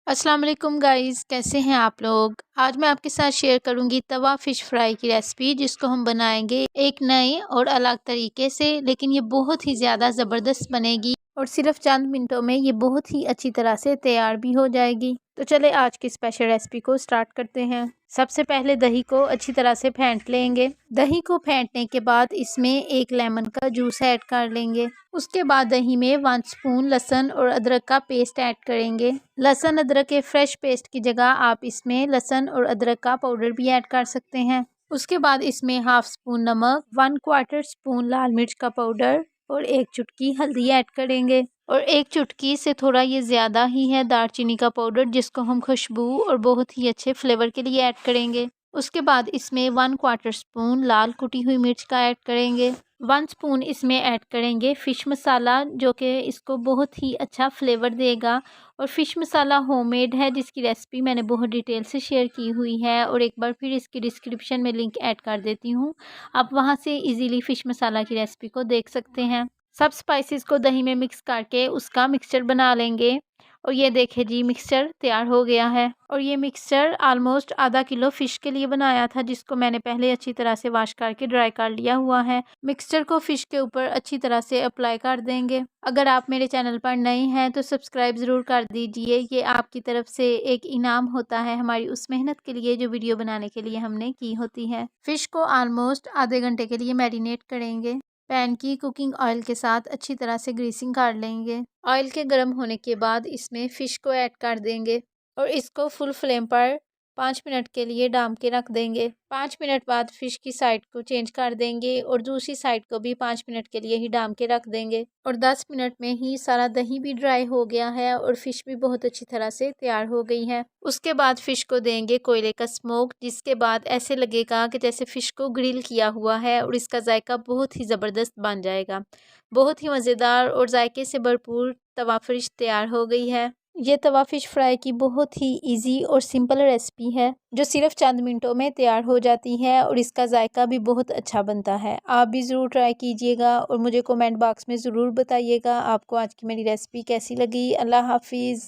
अस्सलाम वालेकुम गाइस, कैसे हैं आप लोग। आज मैं आपके साथ शेयर करूंगी तवा फ़िश फ्राई की रेसिपी, जिसको हम बनाएंगे एक नए और अलग तरीके से। लेकिन ये बहुत ही ज़्यादा ज़बरदस्त बनेगी और सिर्फ चंद मिनटों में ये बहुत ही अच्छी तरह से तैयार भी हो जाएगी। तो चले आज की स्पेशल रेसिपी को स्टार्ट करते हैं। सबसे पहले दही को अच्छी तरह से फेंट लेंगे। दही को फेंटने के बाद इसमें एक लेमन का जूस ऐड कर लेंगे। उसके बाद दही में 1 स्पून लहसुन और अदरक का पेस्ट ऐड करेंगे। लहसुन अदरक के फ्रेश पेस्ट की जगह आप इसमें लहसुन और अदरक का पाउडर भी ऐड कर सकते हैं। उसके बाद इसमें 1/2 स्पून नमक, 1/4 स्पून लाल मिर्च का पाउडर और 1 चुटकी हल्दी ऐड करेंगे। और 1 चुटकी से थोड़ा ये ज़्यादा ही है दालचीनी का पाउडर, जिसको हम खुशबू और बहुत ही अच्छे फ्लेवर के लिए ऐड करेंगे। उसके बाद इसमें 1/4 स्पून लाल कुटी हुई मिर्च का ऐड करेंगे। 1 स्पून इसमें ऐड करेंगे फ़िश मसाला, जो कि इसको बहुत ही अच्छा फ्लेवर देगा। और फ़िश मसाला होममेड है, जिसकी रेसिपी मैंने बहुत डिटेल से शेयर की हुई है और एक बार फिर इसकी डिस्क्रिप्शन में लिंक ऐड कर देती हूँ। आप वहाँ से इजीली फ़िश मसाला की रेसिपी को देख सकते हैं। सब स्पाइसेस को दही में मिक्स करके उसका मिक्सचर बना लेंगे। और ये देखें जी, मिक्सचर तैयार हो गया है। और ये मिक्सचर ऑलमोस्ट आधा किलो फ़िश के लिए बनाया था, जिसको मैंने पहले अच्छी तरह से वॉश करके ड्राई कर लिया हुआ है। मिक्सचर को फ़िश के ऊपर अच्छी तरह से अप्लाई कर देंगे। अगर आप मेरे चैनल पर नए हैं तो सब्सक्राइब ज़रूर कर दीजिए। ये आपकी तरफ से एक इनाम होता है हमारी उस मेहनत के लिए जो वीडियो बनाने के लिए हमने की होती है। फ़िश को ऑलमोस्ट आधे घंटे के लिए मैरिनेट करेंगे। पैन की कुकिंग ऑयल के साथ अच्छी तरह से ग्रीसिंग कर लेंगे। ऑयल के गर्म होने के बाद इसमें फ़िश को ऐड कर देंगे और इसको फुल फ्लेम पर 5 मिनट के लिए डाम के रख देंगे। 5 मिनट बाद फ़िश की साइड को चेंज कर देंगे और दूसरी साइड को भी 5 मिनट के लिए ही डाम के रख देंगे। और 10 मिनट में ही सारा दही भी ड्राई हो गया है और फ़िश भी बहुत अच्छी तरह से तैयार हो गई है। उसके बाद फ़िश को देंगे कोयले का स्मोक, जिसके बाद ऐसे लगेगा कि जैसे फ़िश को ग्रिल किया हुआ है और इसका जायका बहुत ही ज़बरदस्त बन जाएगा। बहुत ही मज़ेदार और जायके से भरपूर तवा फ़िश तैयार हो गई है। ये तवा फ़िश फ्राई की बहुत ही इजी और सिंपल रेसिपी है, जो सिर्फ चंद मिनटों में तैयार हो जाती है और इसका जायका भी बहुत अच्छा बनता है। आप भी ज़रूर ट्राई कीजिएगा और मुझे कमेंट बॉक्स में ज़रूर बताइएगा आपको आज की मेरी रेसिपी कैसी लगी। अल्लाह हाफिज़।